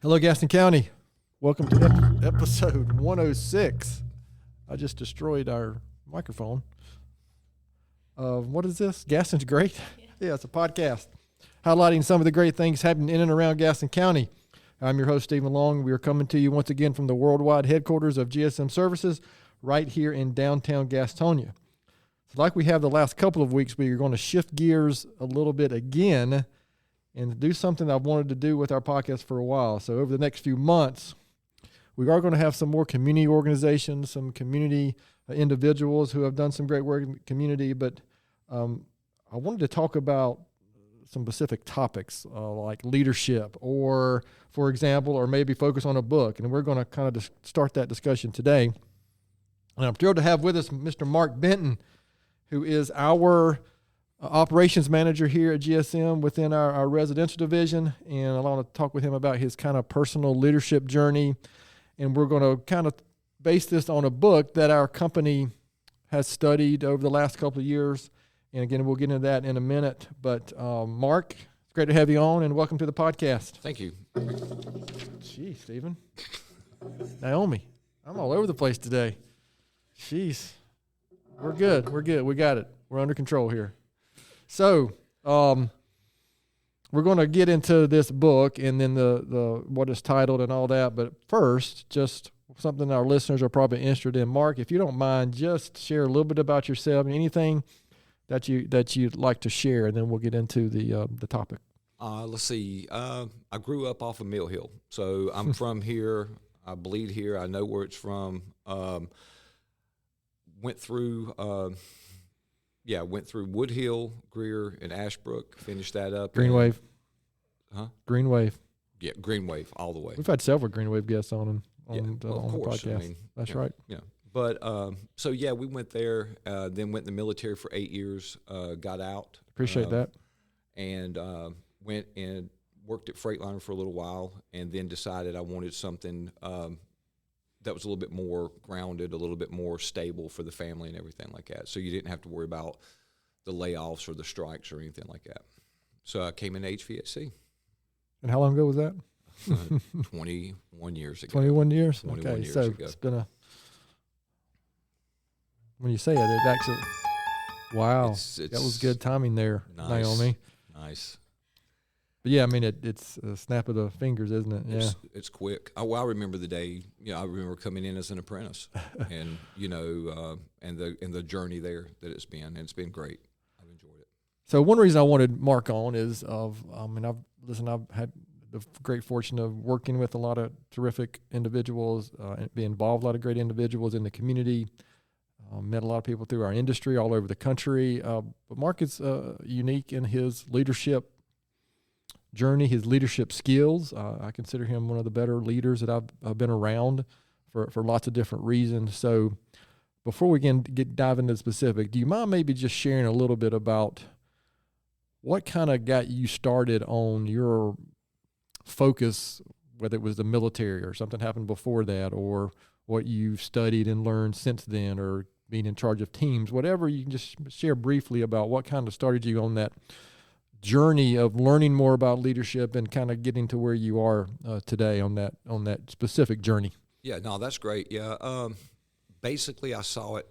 Hello, Gaston County. Welcome to episode 106. I just destroyed our microphone. What is this? Gaston's Great? Yeah, it's a podcast highlighting some of the great things happening in and around Gaston County. I'm your host, Stephen Long. We are coming to you once again from the worldwide headquarters of GSM Services right here in downtown Gastonia. So like we have the last couple of weeks, we are going to shift gears a little bit again and do something I've wanted to do with our podcast for a while. So over the next few months, we are going to have some more community organizations, some community individuals who have done some great work in the community, but I wanted to talk about some specific topics like leadership or, for example, or maybe focus on a book. And we're going to kind of start that discussion today. And I'm thrilled to have with us Mr. Mark Benton, who is our operations manager here at GSM within our residential division. And I want to talk with him about his kind of personal leadership journey. And we're going to kind of base this on a book that our company has studied over the last couple of years. And again, we'll get into that in a minute. But Mark, it's great to have you on, and welcome to the podcast. Thank you. Gee, Stephen. Naomi, I'm all over the place today. Jeez. We're good. We got it. We're under control here. So, we're going to get into this book and then the what it's titled and all that. But first, just something our listeners are probably interested in. Mark, if you don't mind, just share a little bit about yourself and anything that you'd like to share, and then we'll get into the topic. Let's see. I grew up off of Mill Hill, so I'm from here. I bleed here. I know where it's from. Went through Wood Hill, Greer, and Ashbrook. Finished that up. Green Wave. Huh? Green Wave. Yeah, Green Wave all the way. We've had several Green Wave guests on the course. podcast. I mean, that's yeah, right. Yeah. But we went there. Then went in the military for 8 years. Got out. Appreciate that. And went and worked at Freightliner for a little while, and then decided I wanted something that was a little bit more grounded, a little bit more stable for the family and everything like that. So you didn't have to worry about the layoffs or the strikes or anything like that. So I came in HVAC. And how long ago was that? 21 years ago. 21 years? 21 okay, years so ago. It's been when you say it actually, wow, It's that was good timing there, nice, Naomi. Nice. But yeah, I mean, it's a snap of the fingers, isn't it? Yeah. It's quick. I remember the day, I remember coming in as an apprentice and, and the journey there that it's been, and it's been great. I've enjoyed it. So one reason I wanted Mark on is I've had the great fortune of working with a lot of terrific individuals, and be involved with a lot of great individuals in the community. Met a lot of people through our industry all over the country. But Mark is unique in his leadership journey, his leadership skills. I consider him one of the better leaders that I've been around for lots of different reasons. So before we can dive into the specific, do you mind maybe just sharing a little bit about what kind of got you started on your focus, whether it was the military or something happened before that, or what you've studied and learned since then, or being in charge of teams, whatever, you can just share briefly about what kind of started you on that journey of learning more about leadership and kind of getting to where you are today on that specific journey. Yeah, no, that's great. Yeah. Basically, I saw it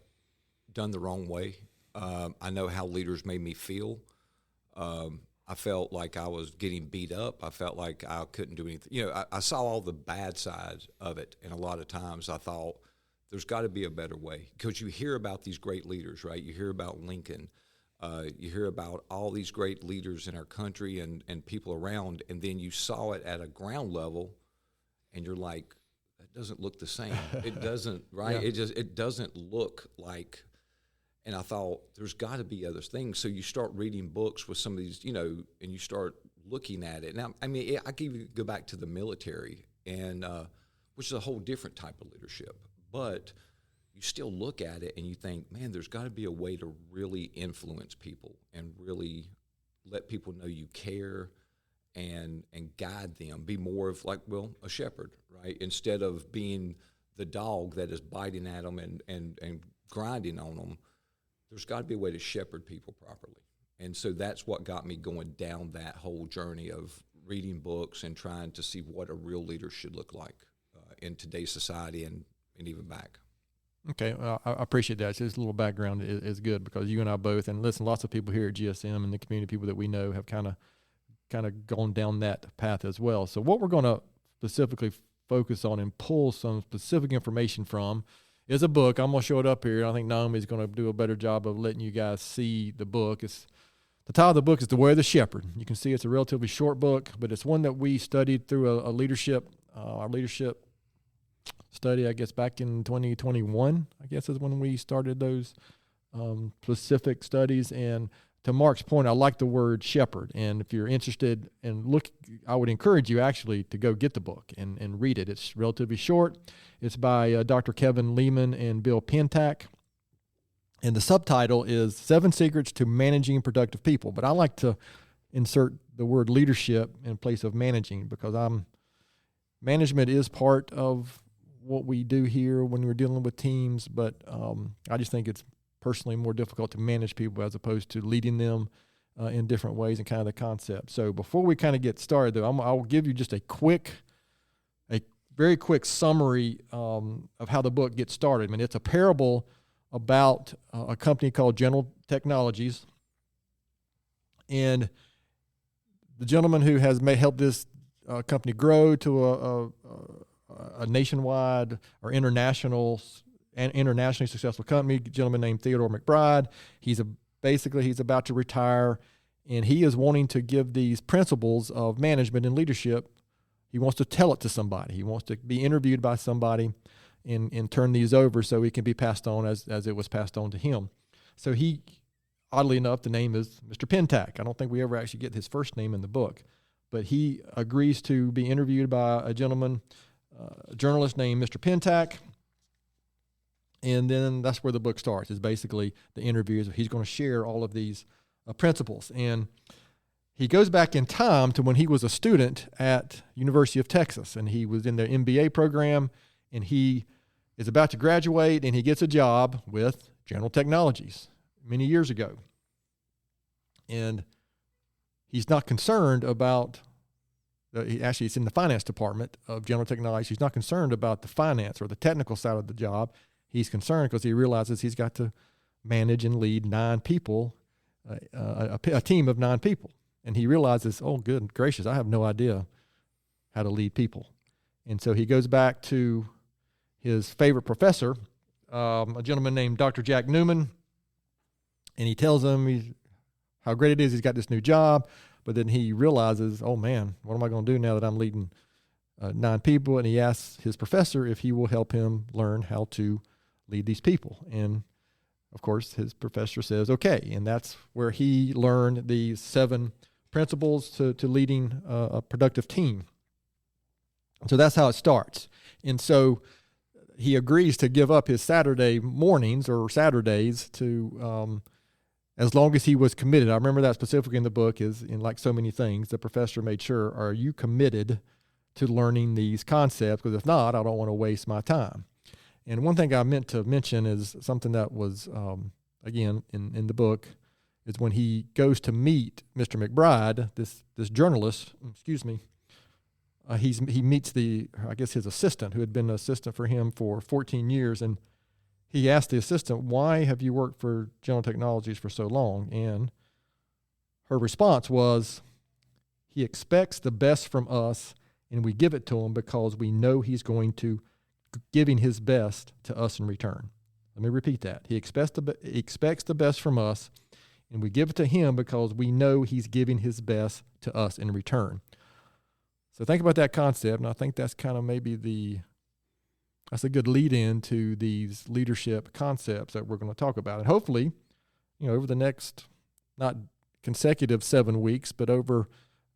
done the wrong way. I know how leaders made me feel. I felt like I was getting beat up. I felt like I couldn't do anything. I saw all the bad side of it, and a lot of times I thought there's got to be a better way, because you hear about these great leaders, right? You hear about Lincoln. You hear about all these great leaders in our country and people around, and then you saw it at a ground level, and you're like, that doesn't look the same. It doesn't, right? Yeah. It doesn't look like. And I thought, there's got to be other things. So you start reading books with some of these, and you start looking at it. Now, I mean, I can even go back to the military, and which is a whole different type of leadership. But you still look at it and you think, man, there's got to be a way to really influence people and really let people know you care and guide them. Be more of like, a shepherd, right? Instead of being the dog that is biting at them and grinding on them. There's got to be a way to shepherd people properly. And so that's what got me going down that whole journey of reading books and trying to see what a real leader should look like in today's society and even back. Okay, I appreciate that. Just a little background is good because you and I both, and listen, lots of people here at GSM and the community people that we know have kind of gone down that path as well. So what we're going to specifically focus on and pull some specific information from is a book. I'm going to show it up here. I think Naomi's going to do a better job of letting you guys see the book. The title of the book is The Way of the Shepherd. You can see it's a relatively short book, but it's one that we studied through our leadership study, I guess, back in 2021, I guess is when we started those specific studies. And to Mark's point, I like the word shepherd. And if you're interested in I would encourage you actually to go get the book and read it. It's relatively short. It's by Dr. Kevin Lehman and Bill Pentak. And the subtitle is 7 Secrets to Managing Productive People. But I like to insert the word leadership in place of managing because management is part of what we do here when we're dealing with teams. But I just think it's personally more difficult to manage people as opposed to leading them in different ways and kind of the concept. So before we kind of get started, though, I'll give you just a very quick summary of how the book gets started. I mean, it's a parable about a company called General Technologies, and the gentleman who has helped this company grow to a nationwide or internationally successful company, a gentleman named Theodore McBride. He's about to retire, and he is wanting to give these principles of management and leadership. He wants to tell it to somebody. He wants to be interviewed by somebody and turn these over so it can be passed on as it was passed on to him. So he, oddly enough, the name is Mr. Pentak. I don't think we ever actually get his first name in the book, but he agrees to be interviewed by a gentleman, a journalist named Mr. Pentak, and then that's where the book starts, is basically the interviews. He's going to share all of these principles, and he goes back in time to when he was a student at University of Texas, and he was in their MBA program, and he is about to graduate, and he gets a job with General Technologies many years ago. And he's not concerned about, it's in the finance department of General Technologies. He's not concerned about the finance or the technical side of the job. He's concerned because he realizes he's got to manage and lead 9 people, a team of 9 people. And he realizes, oh, good gracious, I have no idea how to lead people. And so he goes back to his favorite professor, a gentleman named Dr. Jack Newman, and he tells him how great it is he's got this new job. But then he realizes, oh, man, what am I going to do now that I'm leading 9 people? And he asks his professor if he will help him learn how to lead these people. And, of course, his professor says, okay. And that's where he learned these 7 principles to leading a productive team. So that's how it starts. And so he agrees to give up his Saturday mornings or Saturdays to as long as he was committed. I remember that specifically in the book is, in like so many things, the professor made sure, are you committed to learning these concepts? Because if not, I don't want to waste my time. And one thing I meant to mention is something that was, again, in the book, is when he goes to meet Mr. McBride, this journalist, he meets his assistant, who had been an assistant for him for 14 years, and he asked the assistant, why have you worked for General Technologies for so long? And her response was, he expects the best from us, and we give it to him because we know he's going to giving his best to us in return. Let me repeat that. He expects the best from us, and we give it to him because we know he's giving his best to us in return. So think about that concept, and I think that's kind of maybe that's a good lead-in to these leadership concepts that we're going to talk about. And hopefully, over the next, not consecutive 7 weeks, but over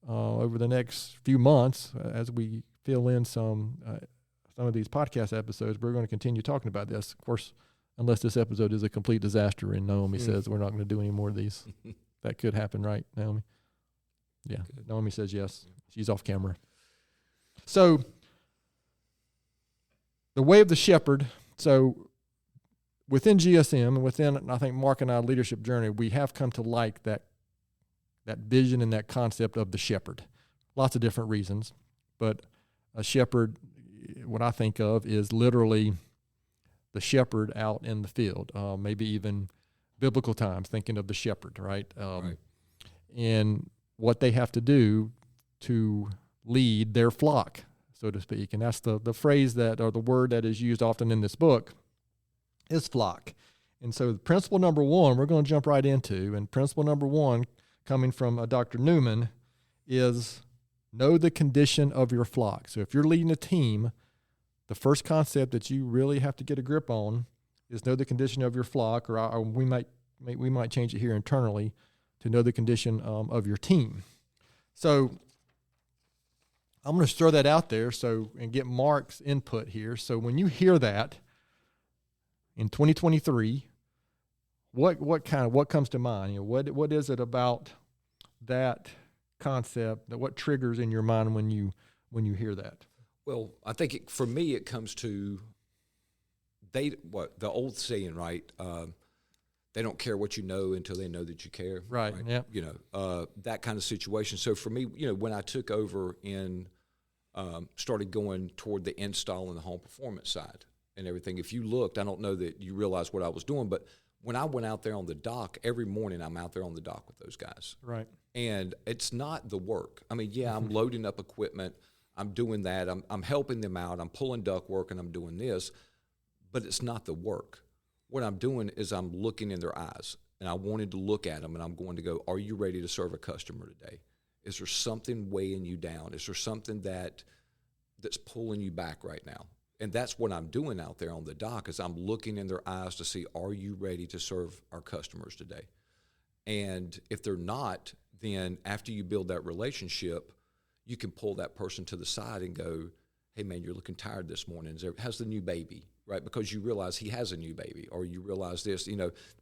the next few months, as we fill in some of these podcast episodes, we're going to continue talking about this. Of course, unless this episode is a complete disaster and Naomi says we're not going to do any more of these. That could happen, right, Naomi? Yeah, good. Naomi says yes. She's off camera. So, the way of the shepherd. So, within GSM and within, I think, Mark and I leadership journey, we have come to like that vision and that concept of the shepherd. lots of different reasons. But a shepherd, what I think of is literally the shepherd out in the field, maybe even biblical times, thinking of the shepherd, right? Right. And what they have to do to lead their flock, so to speak. And that's the phrase that, or the word that is used often in this book, is flock. And so principle number one, we're going to jump right into, and principle number one, coming from Dr. Newman, is know the condition of your flock. So if you're leading a team, the first concept that you really have to get a grip on is know the condition of your flock, or we might change it here internally to know the condition of your team. So I'm going to throw that out there and get Mark's input here. So when you hear that in 2023, what comes to mind? What is it about that concept, what triggers in your mind when you hear that? Well, I think for me it comes to the old saying, right? They don't care what you know until they know that you care. Right. Yeah. That kind of situation. So for me, when I took over and started going toward the install and the home performance side and everything, if you looked, I don't know that you realized what I was doing, but when I went out there on the dock, every morning I'm out there on the dock with those guys. Right. And it's not the work. I mean, yeah, I'm loading up equipment. I'm doing that. I'm helping them out. I'm pulling duct work and I'm doing this, but it's not the work. What I'm doing is I'm looking in their eyes, and I wanted to look at them, and I'm going to go, are you ready to serve a customer today? Is there something weighing you down? Is there something that's pulling you back right now? And that's what I'm doing out there on the dock, is I'm looking in their eyes to see, are you ready to serve our customers today? And if they're not, then after you build that relationship, you can pull that person to the side and go, hey, man, you're looking tired this morning. How's the new baby? Right, because you realize he has a new baby, or you realize this,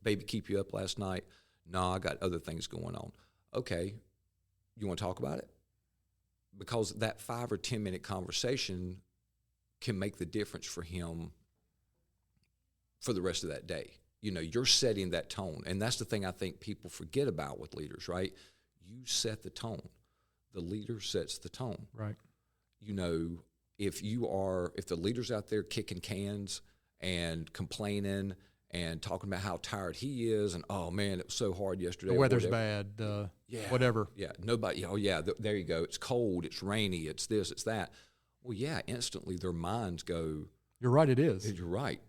baby keep you up last night? No, I got other things going on. Okay, you want to talk about it? Because that 5 or 10 minute conversation can make the difference for him for the rest of that day. You're setting that tone, and that's the thing I think people forget about with leaders, right? You set the tone. The leader sets the tone. Right. If the leader's out there kicking cans and complaining and talking about how tired he is and, oh man, it was so hard yesterday. The weather's bad, whatever. Yeah, nobody, oh yeah, there you go. It's cold, it's rainy, it's this, it's that. Well, yeah, instantly their minds go, you're right, it is. You're right.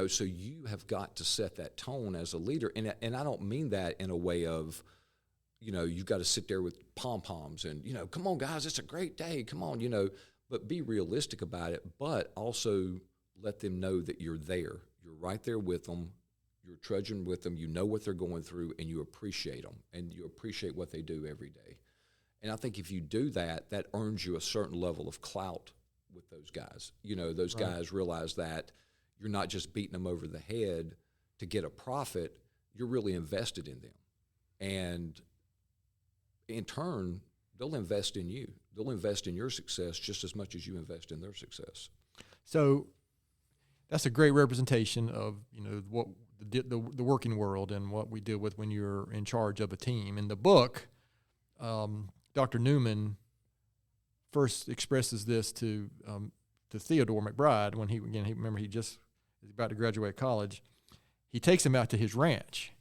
So you have got to set that tone as a leader. And I don't mean that in a way of, you've got to sit there with pom-poms and, come on guys, it's a great day, come on, but be realistic about it, but also let them know that you're there. You're right there with them. You're trudging with them. You know what they're going through, and you appreciate them, and you appreciate what they do every day. And I think if you do that, that earns you a certain level of clout with those guys. Those Right. guys realize that you're not just beating them over the head to get a profit. You're really invested in them. And in turn, they'll invest in you. They'll invest in your success just as much as you invest in their success. So that's a great representation of what the working world and what we deal with when you're in charge of a team. In the book, Dr. Newman first expresses this to Theodore McBride when he just is about to graduate college. He takes him out to his ranch,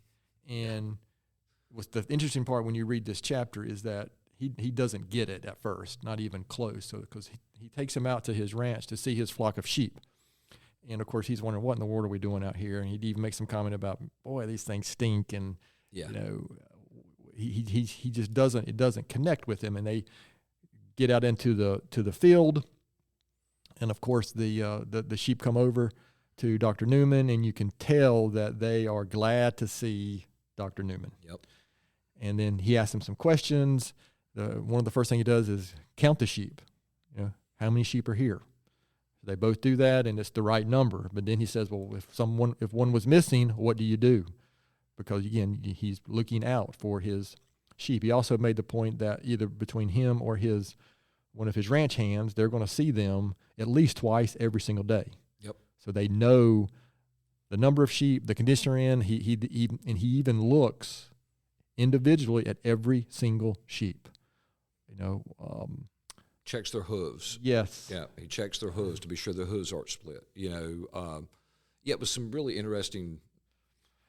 and what's the interesting part when you read this chapter is that he doesn't get it at first, not even close. So because he takes him out to his ranch to see his flock of sheep. And of course he's wondering, what in the world are we doing out here? And he'd even make some comment about, boy, these things stink. And, he just doesn't connect with him. And they get out into the field. And of course the sheep come over to Dr. Newman, and you can tell that they are glad to see Dr. Newman. Yep. And then he asks him some questions. One of the first thing he does is count the sheep. How many sheep are here? They both do that, and it's the right number. But then he says, well, if one was missing, what do you do? Because again, he's looking out for his sheep. He also made the point that either between him or one of his ranch hands, they're going to see them at least twice every single day. Yep. So they know the number of sheep, the condition they're in. He even looks individually at every single sheep. Checks their hooves. Yes. Yeah, he checks their hooves to be sure their hooves aren't split. It was some really interesting.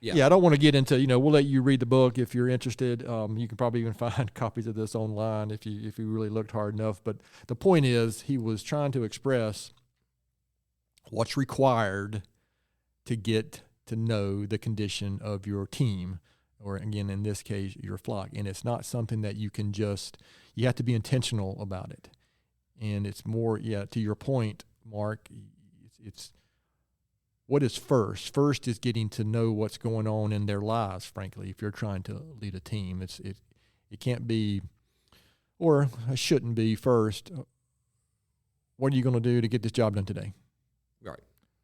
Yeah, I don't want to get into, we'll let you read the book if you're interested. You can probably even find copies of this online if you really looked hard enough. But the point is, he was trying to express what's required to get to know the condition of your team, or again, in this case, your flock. And it's not something that you can you have to be intentional about it. And it's more, to your point, Mark, it's what is first? First is getting to know what's going on in their lives, frankly, if you're trying to lead a team. It can't be, or it shouldn't be first, what are you going to do to get this job done today? Right.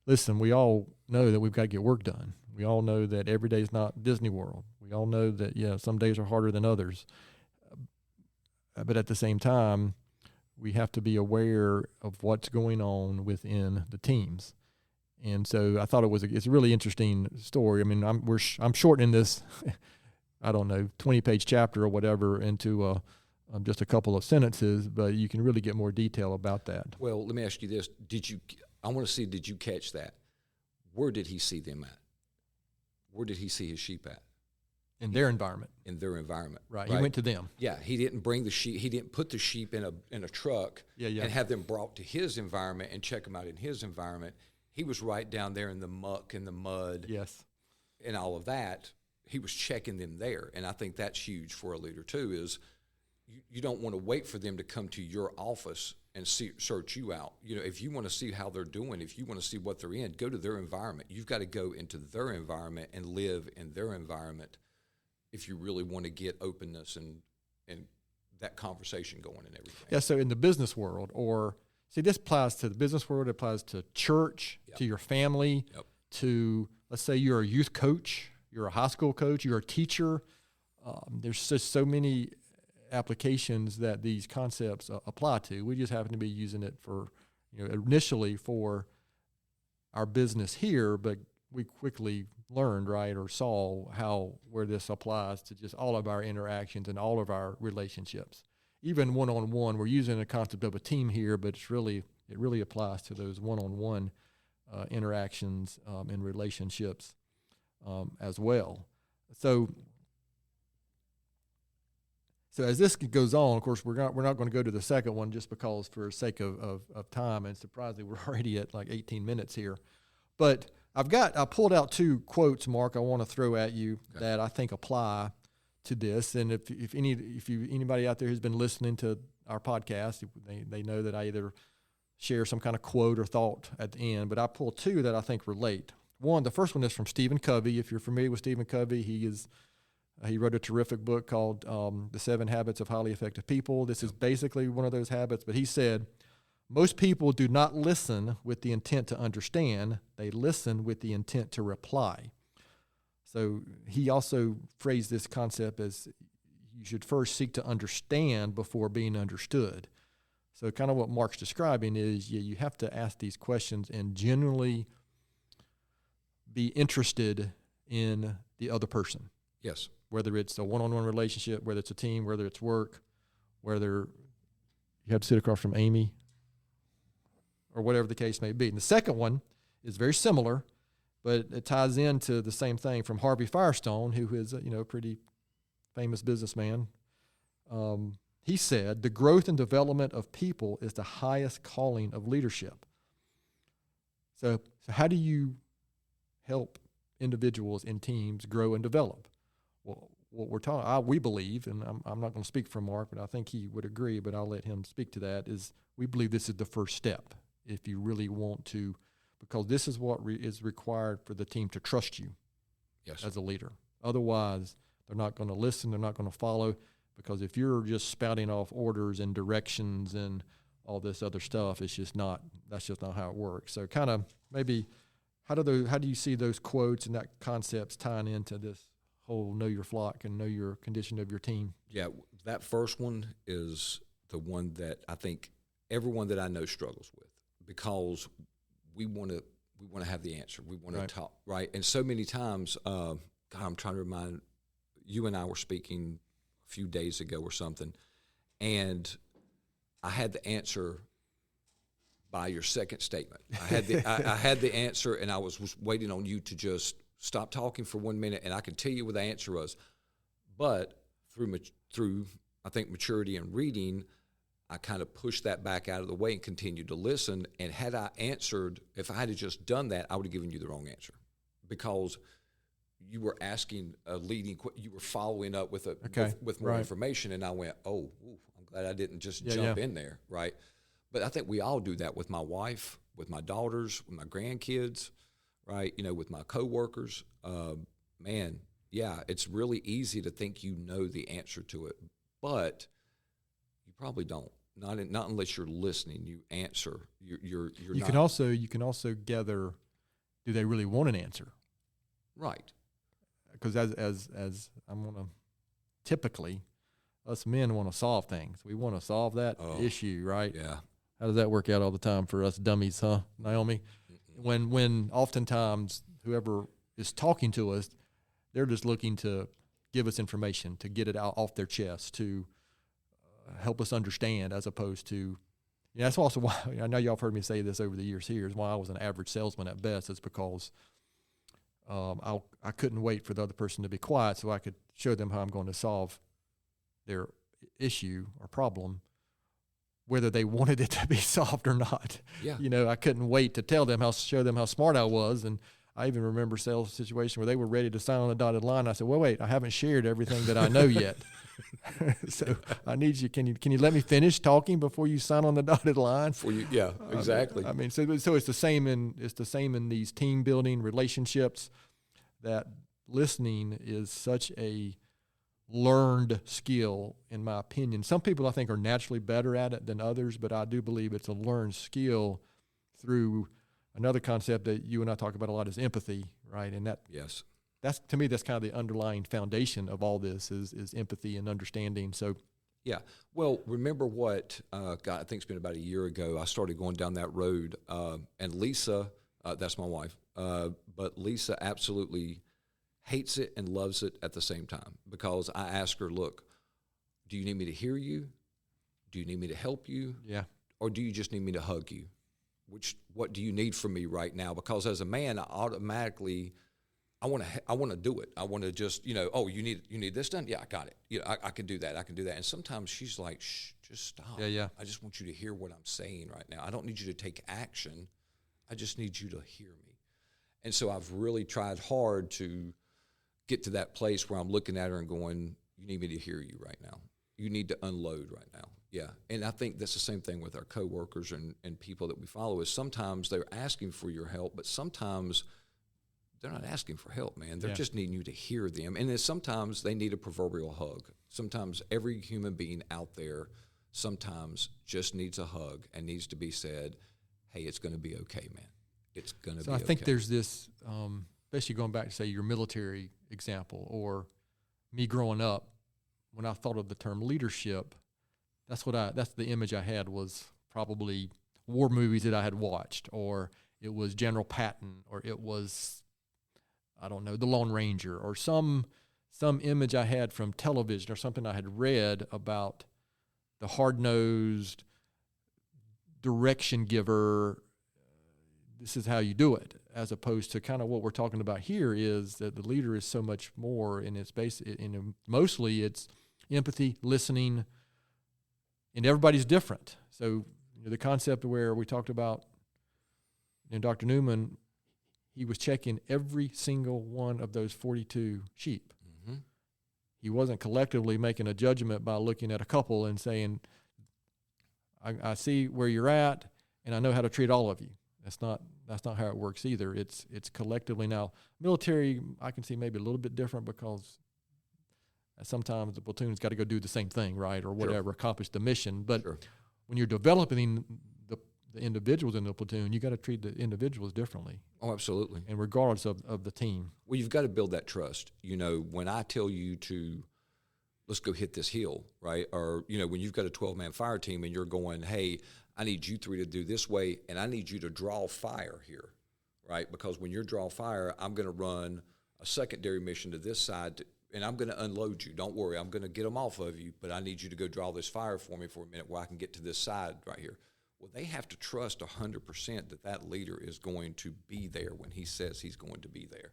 Listen, we all know that we've got to get work done. We all know that every day is not Disney World. We all know that, some days are harder than others. But at the same time, we have to be aware of what's going on within the teams. And so I thought it's a really interesting story. I mean, I'm shortening this, I don't know, 20-page chapter or whatever into just a couple of sentences, but you can really get more detail about that. Well, let me ask you this. Did you catch that? Where did he see them at? Where did he see his sheep at? In their environment. In their environment. Right. He went to them. Yeah. He didn't bring the sheep. He didn't put the sheep in a truck and have them brought to his environment and check them out in his environment. He was right down there in the muck and the mud. Yes. And all of that. He was checking them there. And I think that's huge for a leader too, is you don't want to wait for them to come to your office and search you out. If you want to see how they're doing, if you want to see what they're in, go to their environment. You've got to go into their environment and live in their environment if you really want to get openness and that conversation going and everything. Yeah, so in the business world, this applies to the business world, it applies to church, to your family, to, let's say you're a youth coach, you're a high school coach, you're a teacher. There's just so many applications that these concepts apply to. We just happen to be using it for, initially for our business here, but we quickly learned, or saw where this applies to just all of our interactions and all of our relationships. Even one-on-one, we're using the concept of a team here, but it really applies to those one-on-one interactions and relationships as well. So as this goes on, of course, we're not going to go to the second one just because for sake of time, and surprisingly, we're already at like 18 minutes here. But I pulled out two quotes, Mark, I want to throw at you that I think apply to this. And if anybody out there who's been listening to our podcast, they know that I either share some kind of quote or thought at the end, but I pulled two that I think relate. The first one is from Stephen Covey. If you're familiar with Stephen Covey, he wrote a terrific book called The 7 Habits of Highly Effective People. This is basically one of those habits, but he said, most people do not listen with the intent to understand. They listen with the intent to reply. So he also phrased this concept as you should first seek to understand before being understood. So kind of what Mark's describing is you have to ask these questions and genuinely be interested in the other person. Yes. Whether it's a one-on-one relationship, whether it's a team, whether it's work, whether you have to sit across from Amy, or whatever the case may be. And the second one is very similar, but it ties into the same thing from Harvey Firestone, who is a pretty famous businessman. He said, the growth and development of people is the highest calling of leadership. So how do you help individuals in teams grow and develop? Well, what we're talking, we believe, and I'm not going to speak for Mark, but I think he would agree, but I'll let him speak to that, is we believe this is the first step if you really want to, because this is what is required for the team to trust you as a leader. Otherwise, they're not going to listen, they're not going to follow, because if you're just spouting off orders and directions and all this other stuff, that's just not how it works. So kind of maybe how do you see those quotes and that concepts tying into this whole know your flock and know your condition of your team? Yeah, that first one is the one that I think everyone that I know struggles with, because we want to have the answer. We want to talk, right? And so many times, I'm trying to remind you and I were speaking a few days ago or something, And I had the answer by your second statement. I had the I had the answer, and I was waiting on you to just stop talking for 1 minute, and I could tell you what the answer was. But through I think maturity and reading, I kind of pushed that back out of the way and continued to listen. And had I answered, if I had just done that, I would have given you the wrong answer, because you were asking a leading, you were following up with with more information, and I went, oh, ooh, I'm glad I didn't just jump in there, right? But I think we all do that with my wife, with my daughters, with my grandkids, right? You know, with my coworkers. Man, yeah, it's really easy to think you know the answer to it, but you probably don't. Not unless you're listening. You answer. You can also gather, do they really want an answer? Right. Because as I'm gonna, typically, us men want to solve things. We want to solve that issue, right? Yeah. How does that work out all the time for us dummies, huh, Naomi? When oftentimes whoever is talking to us, they're just looking to give us information, to get it out off their chest, to help us understand, as opposed to, that's also why, I know y'all have heard me say this over the years here, is why I was an average salesman at best. It's because I couldn't wait for the other person to be quiet so I could show them how I'm going to solve their issue or problem, whether they wanted it to be solved or not. Yeah. I couldn't wait to show them how smart I was. And I even remember sales situation where they were ready to sign on the dotted line. I said, well, wait, I haven't shared everything that I know yet. So I need you. Can you let me finish talking before you sign on the dotted line? Yeah, exactly. I mean, so it's the same in these team building relationships, that listening is such a learned skill, in my opinion. Some people I think are naturally better at it than others, but I do believe it's a learned skill through another concept that you and I talk about a lot, is empathy, right? And that's to me, that's kind of the underlying foundation of all this is empathy and understanding. So, yeah. Well, remember what, God, I think it's been about a year ago, I started going down that road, and Lisa, that's my wife, but Lisa absolutely hates it and loves it at the same time, because I ask her, look, do you need me to hear you? Do you need me to help you? Yeah. Or do you just need me to hug you? What do you need from me right now? Because as a man, I automatically, I want to do it. I want to just, oh, you need this done? Yeah, I got it. I can do that. And sometimes she's like, shh, just stop. Yeah. I just want you to hear what I'm saying right now. I don't need you to take action. I just need you to hear me. And so I've really tried hard to get to that place where I'm looking at her and going, you need me to hear you right now. You need to unload right now. Yeah. And I think that's the same thing with our coworkers and people that we follow, is sometimes they're asking for your help, but sometimes they're not asking for help, man. They're just needing you to hear them. And then sometimes they need a proverbial hug. Sometimes every human being out there sometimes just needs a hug and needs to be said, hey, it's going to be okay, man. It's going to be okay. So I think there's this, especially going back to, say, your military example, or me growing up, when I thought of the term leadership, that's the image I had, was probably war movies that I had watched, or it was General Patton, or it was, I don't know, the Lone Ranger, or some image I had from television, or something I had read about the hard-nosed direction giver. This is how you do it, as opposed to kind of what we're talking about here, is that the leader is so much more, and it's mostly it's empathy, listening, and everybody's different. So the concept where we talked about, Dr. Newman, he was checking every single one of those 42 sheep. Mm-hmm. He wasn't collectively making a judgment by looking at a couple and saying, I see where you're at, and I know how to treat all of you. That's not how it works either. It's collectively. Now, military, I can see maybe a little bit different, because sometimes the platoon's got to go do the same thing, right, or whatever, accomplish the mission. But when you're developing the individuals in the platoon, you got to treat the individuals differently. Oh, absolutely. And regardless of the team. Well, you've got to build that trust. When I tell you to, let's go hit this hill, right? Or, when you've got a 12-man fire team and you're going, hey, I need you three to do this way, and I need you to draw fire here, right? Because when you draw fire, I'm going to run a secondary mission to this side and I'm going to unload you. Don't worry. I'm going to get them off of you, but I need you to go draw this fire for me for a minute where I can get to this side right here. Well, they have to trust 100% that that leader is going to be there when he says he's going to be there.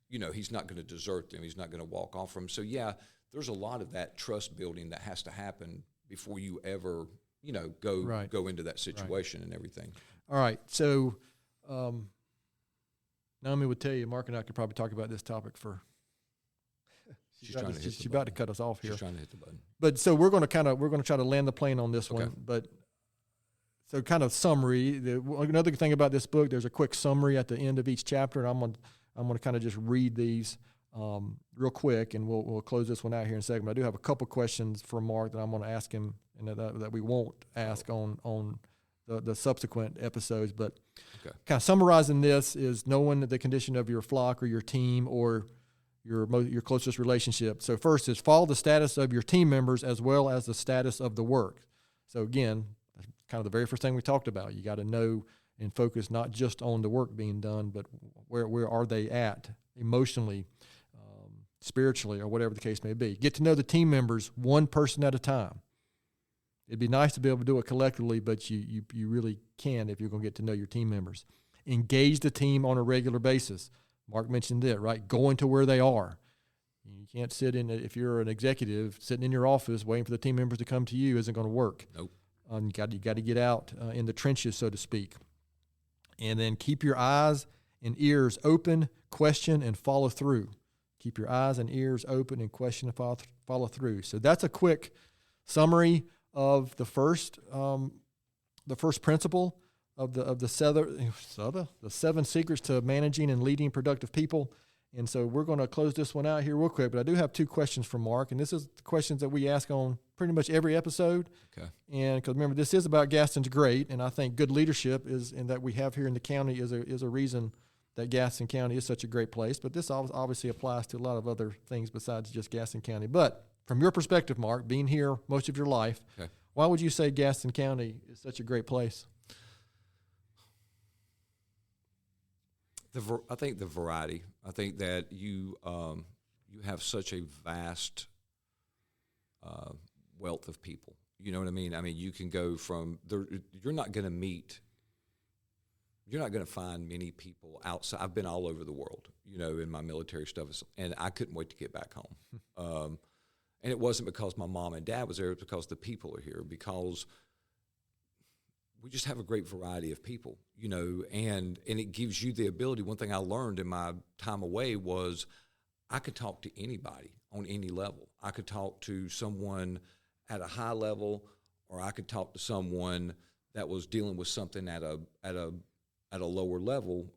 You know, he's not going to desert them. He's not going to walk off from them. So, yeah, there's a lot of that trust building that has to happen before you ever, you know, go into that situation and everything. All right. So, Naomi would tell you, Mark and I could probably talk about this topic for. She's about to cut us off here. She's trying to hit the button. But so we're going to try to land the plane on this one. But so kind of summary. Another thing about this book, there's a quick summary at the end of each chapter, and I'm going to kind of just read these real quick, and we'll close this one out here in a second. But I do have a couple questions for Mark that I'm going to ask him, and that we won't ask on the subsequent episodes. But kind of summarizing this is knowing the condition of your flock or your team or your closest relationship. So first is follow the status of your team members as well as the status of the work. So again, kind of the very first thing we talked about. You got to know and focus not just on the work being done, but where are they at emotionally, spiritually, or whatever the case may be. Get to know the team members one person at a time. It'd be nice to be able to do it collectively, but you really can if you're going to get to know your team members. Engage the team on a regular basis. Mark mentioned it, right? Going to where they are. You can't if you're an executive, sitting in your office waiting for the team members to come to you isn't going to work. Nope. You got to get out in the trenches, so to speak. And then keep your eyes and ears open, question, and follow through. Keep your eyes and ears open and question and follow through. So that's a quick summary of the first principle of the seven secrets to managing and leading productive people. And so we're going to close this one out here real quick, but I do have two questions for Mark, and this is the questions that we ask on pretty much every episode. Okay. And because remember, this is about Gaston's great, and I think good leadership and that we have here in the county is a reason that Gaston County is such a great place. But this obviously applies to a lot of other things besides just Gaston County. But from your perspective, Mark, being here most of your life, why would you say Gaston County is such a great place? I think the variety. I think that you have such a vast wealth of people. You know what I mean? I mean, you can go from there. You're not going to find many people outside. I've been all over the world, you know, in my military stuff, and I couldn't wait to get back home. And it wasn't because my mom and dad was there; it was because the people are here. Because we just have a great variety of people, you know, and it gives you the ability. One thing I learned in my time away was I could talk to anybody on any level. I could talk to someone at a high level, or I could talk to someone that was dealing with something at a lower level,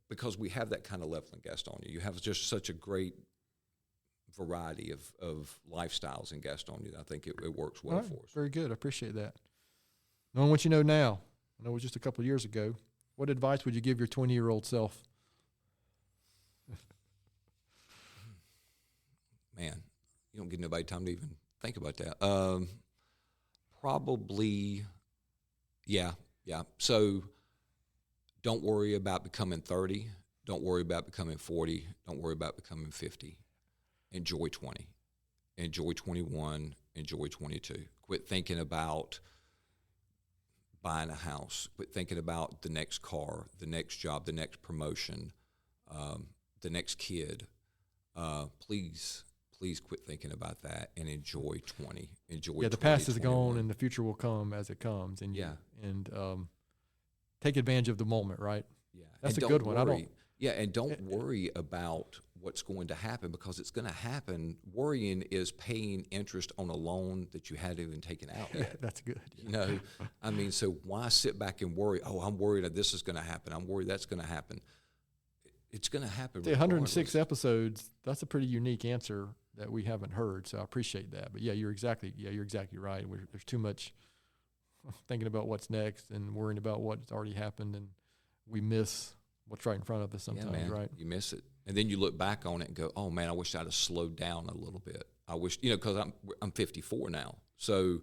because we have that kind of level in Gastonia. You have just such a great variety of lifestyles in Gastonia. I think it works well for us. Very good. I appreciate that. Knowing what you know now, I know it was just a couple of years ago, what advice would you give your 20-year-old self? Man, you don't give nobody time to even think about that. Probably, yeah. So don't worry about becoming 30. Don't worry about becoming 40. Don't worry about becoming 50. Enjoy 20. Enjoy 21. Enjoy 22. Quit thinking about buying a house. Quit thinking about the next car, the next job, the next promotion, the next kid. Please quit thinking about that and enjoy 20. Enjoy. Yeah, the past is gone and the future will come as it comes. And take advantage of the moment, right? Yeah, that's a good one. And don't worry about what's going to happen, because it's going to happen. Worrying is paying interest on a loan that you hadn't even taken out yet. That's good. Yeah. You know, I mean, so why sit back and worry? Oh, I'm worried that this is going to happen. I'm worried that's going to happen. It's going to happen. 106 episodes. That's a pretty unique answer that we haven't heard. So I appreciate that. But you're exactly right. There's too much thinking about what's next and worrying about what's already happened, and we miss what's right in front of us sometimes, right? You miss it. And then you look back on it and go, oh, man, I wish I'd have slowed down a little bit. I wish, you know, because I'm 54 now. So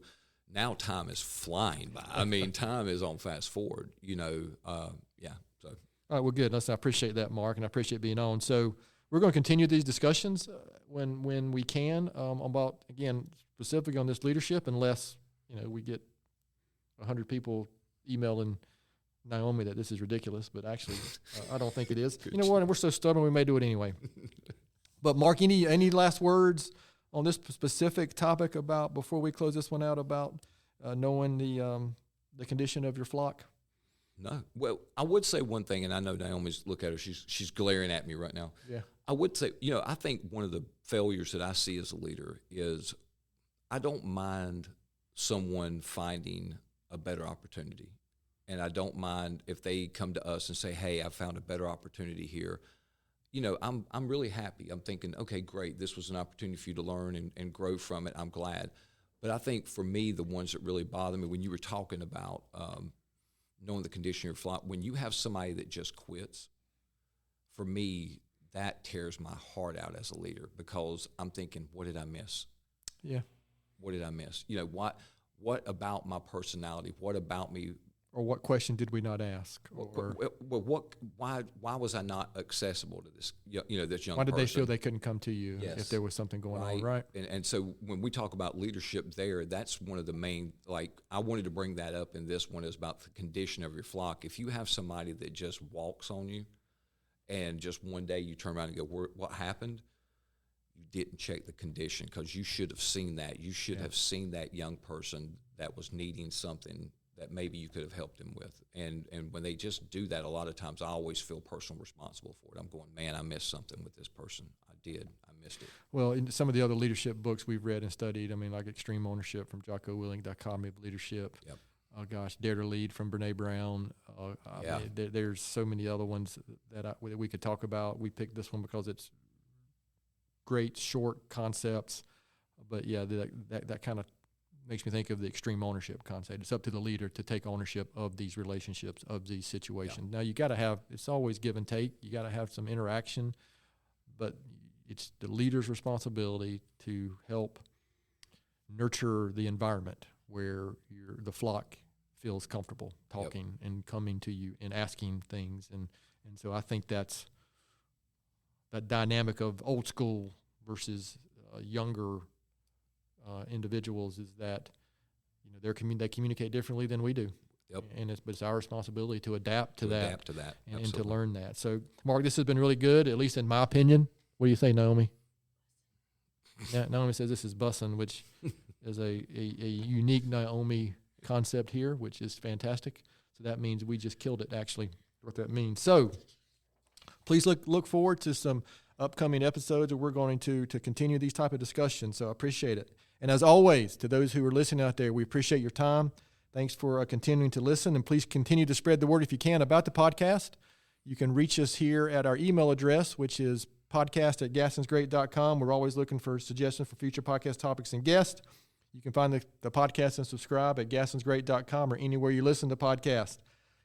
now time is flying by. I mean, time is on fast forward, you know. So. All right, well, good. Listen, I appreciate that, Mark, and I appreciate being on. So we're going to continue these discussions when we can about, again, specifically on this leadership, unless, we get 100 people emailing Naomi that this is ridiculous, but actually I don't think it is. You know what? We're so stubborn, we may do it anyway. But Mark, any last words on this specific topic about, before we close this one out, about knowing the condition of your flock? No. Well, I would say one thing, and I know Naomi's, look at her, she's glaring at me right now. Yeah. I would say, I think one of the failures that I see as a leader is I don't mind someone finding a better opportunity. And I don't mind if they come to us and say, hey, I found a better opportunity here. I'm really happy. I'm thinking, okay, great. This was an opportunity for you to learn and grow from it. I'm glad. But I think for me, the ones that really bother me, when you were talking about knowing the condition of your flock, when you have somebody that just quits, for me, that tears my heart out as a leader, because I'm thinking, what did I miss? Yeah. What did I miss? What about my personality? What about me? Or what question did we not ask? Or why was I not accessible to this, this young person? Why did they feel they couldn't come to you if there was something going on, right? And so when we talk about leadership there, that's one of the main, I wanted to bring that up in this one, is about the condition of your flock. If you have somebody that just walks on you and just one day you turn around and go, what happened? You didn't check the condition, because you should have seen that. You should have seen that young person that was needing something that maybe you could have helped him with. And when they just do that, a lot of times I always feel personally responsible for it. I'm going, man, I missed something with this person. I missed it. Well, in some of the other leadership books we've read and studied, like Extreme Ownership from Jocko Willink, Dichotomy of Leadership. Yep. Dare to Lead from Brene Brown. There's so many other ones that we could talk about. We picked this one because it's great, short concepts. But that kind of makes me think of the extreme ownership concept. It's up to the leader to take ownership of these relationships, of these situations. Now, you got to have, it's always give and take. You got to have some interaction, but it's the leader's responsibility to help nurture the environment where the flock feels comfortable talking and coming to you and asking things. And so I think that's that dynamic of old school versus younger individuals, is that they communicate differently than we do. Yep. And it's our responsibility to adapt to that and to learn that. So, Mark, this has been really good, at least in my opinion. What do you say, Naomi? Naomi says this is bussin', which is a unique Naomi concept here, which is fantastic. So that means we just killed it, actually, what that means. So please look forward to some upcoming episodes where we're going to continue these type of discussions. So I appreciate it. And as always, to those who are listening out there, we appreciate your time. Thanks for continuing to listen, and please continue to spread the word if you can about the podcast. You can reach us here at our email address, which is podcast@gastonsgreat.com. We're always looking for suggestions for future podcast topics and guests. You can find the podcast and subscribe at gastonsgreat.com or anywhere you listen to podcasts.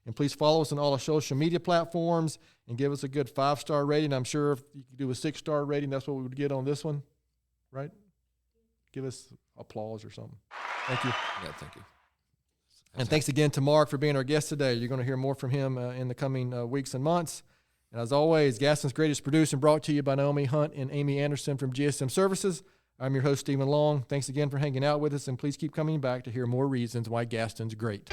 And please follow us on all our social media platforms and give us a good 5-star rating. I'm sure if you could do a 6-star rating, that's what we would get on this one, right? Give us applause or something. Thank you. Yeah, thank you. And thanks again to Mark for being our guest today. You're going to hear more from him in the coming weeks and months. And as always, Gaston's Great is produced and brought to you by Naomi Hunt and Amy Anderson from GSM Services. I'm your host, Stephen Long. Thanks again for hanging out with us, and please keep coming back to hear more reasons why Gaston's great.